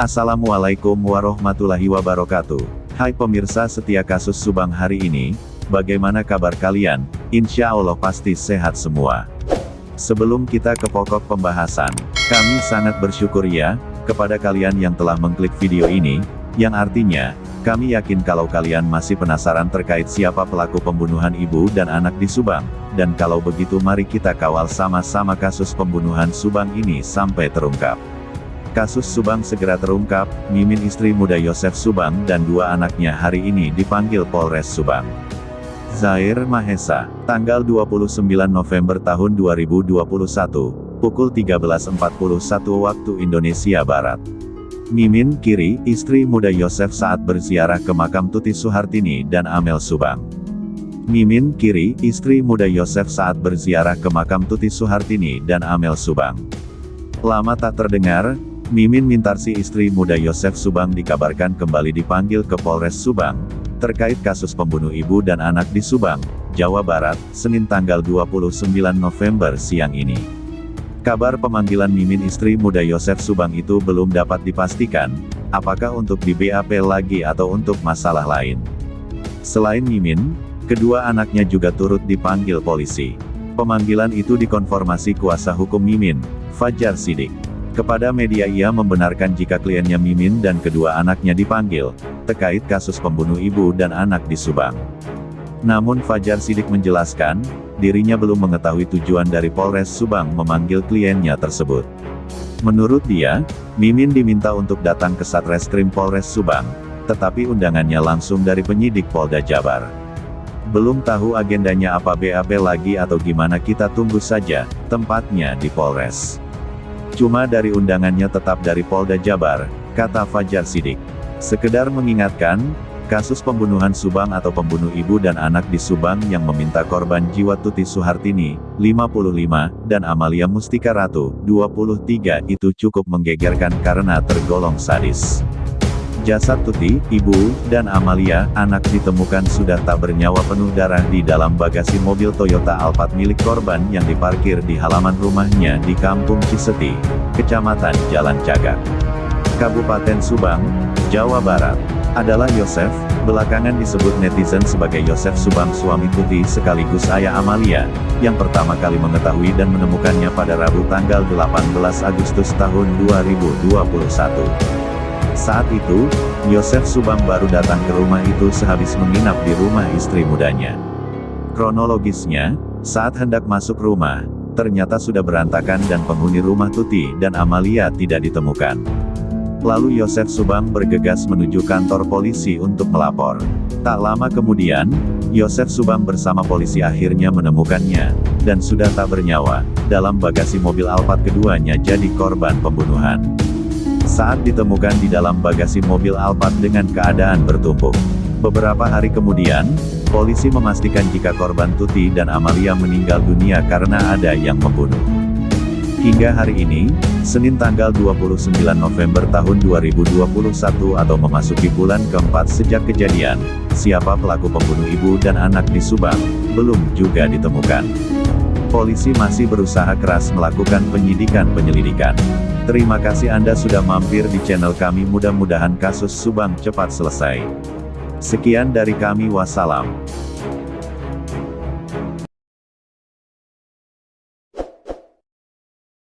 Assalamualaikum warahmatullahi wabarakatuh. Hai pemirsa setia kasus Subang hari ini, bagaimana kabar kalian? Insya Allah pasti sehat semua. Sebelum kita ke pokok pembahasan, kami sangat bersyukur ya, kepada kalian yang telah mengklik video ini, yang artinya, kami yakin kalau kalian masih penasaran terkait siapa pelaku pembunuhan ibu dan anak di Subang, dan kalau begitu mari kita kawal sama-sama kasus pembunuhan Subang ini sampai terungkap. Kasus Subang segera terungkap, Mimin istri muda Yosef Subang dan dua anaknya hari ini dipanggil Polres Subang. Zair Mahesa, tanggal 29 November tahun 2021, pukul 13.41 waktu Indonesia Barat. Mimin Kiri, istri muda Yosef saat berziarah ke makam Tuti Suhartini dan Amel Subang. Mimin Kiri, istri muda Yosef saat berziarah ke makam Tuti Suhartini dan Amel Subang. Lama tak terdengar, Mimin Mintarsi istri muda Yosef Subang dikabarkan kembali dipanggil ke Polres Subang, terkait kasus pembunuh ibu dan anak di Subang, Jawa Barat, Senin tanggal 29 November siang ini. Kabar pemanggilan Mimin istri muda Yosef Subang itu belum dapat dipastikan, apakah untuk di BAP lagi atau untuk masalah lain. Selain Mimin, kedua anaknya juga turut dipanggil polisi. Pemanggilan itu dikonfirmasi kuasa hukum Mimin, Fajar Sidik. Kepada media ia membenarkan jika kliennya Mimin dan kedua anaknya dipanggil, terkait kasus pembunuh ibu dan anak di Subang. Namun Fajar Sidik menjelaskan, dirinya belum mengetahui tujuan dari Polres Subang memanggil kliennya tersebut. Menurut dia, Mimin diminta untuk datang ke Satreskrim Polres Subang, tetapi undangannya langsung dari penyidik Polda Jabar. Belum tahu agendanya apa BAP lagi atau gimana, kita tunggu saja, tempatnya di Polres. Cuma dari undangannya tetap dari Polda Jabar, kata Fajar Sidik. Sekedar mengingatkan, kasus pembunuhan Subang atau pembunuh ibu dan anak di Subang yang meminta korban jiwa Tuti Suhartini, 55, dan Amalia Mustika Ratu, 23 itu cukup menggegerkan karena tergolong sadis. Jasad Tuti, ibu, dan Amalia, anak ditemukan sudah tak bernyawa penuh darah di dalam bagasi mobil Toyota Alphard milik korban yang diparkir di halaman rumahnya di Kampung Ciseti, Kecamatan Jalan Cagak, Kabupaten Subang, Jawa Barat. Adalah Yosef, belakangan disebut netizen sebagai Yosef Subang suami Tuti sekaligus ayah Amalia, yang pertama kali mengetahui dan menemukannya pada Rabu tanggal 18 Agustus tahun 2021. Saat itu, Yosef Subang baru datang ke rumah itu sehabis menginap di rumah istri mudanya. Kronologisnya, saat hendak masuk rumah, ternyata sudah berantakan dan penghuni rumah Tuti dan Amalia tidak ditemukan. Lalu Yosef Subang bergegas menuju kantor polisi untuk melapor. Tak lama kemudian, Yosef Subang bersama polisi akhirnya menemukannya, dan sudah tak bernyawa, dalam bagasi mobil Alphard keduanya jadi korban pembunuhan. Saat ditemukan di dalam bagasi mobil Alphard dengan keadaan bertumpuk. Beberapa hari kemudian, polisi memastikan jika korban Tuti dan Amalia meninggal dunia karena ada yang membunuh. Hingga hari ini, Senin tanggal 29 November tahun 2021 atau memasuki bulan keempat sejak kejadian, siapa pelaku pembunuh ibu dan anak di Subang, belum juga ditemukan. Polisi masih berusaha keras melakukan penyelidikan. Terima kasih Anda sudah mampir di channel kami, mudah-mudahan kasus Subang cepat selesai. Sekian dari kami, wassalam.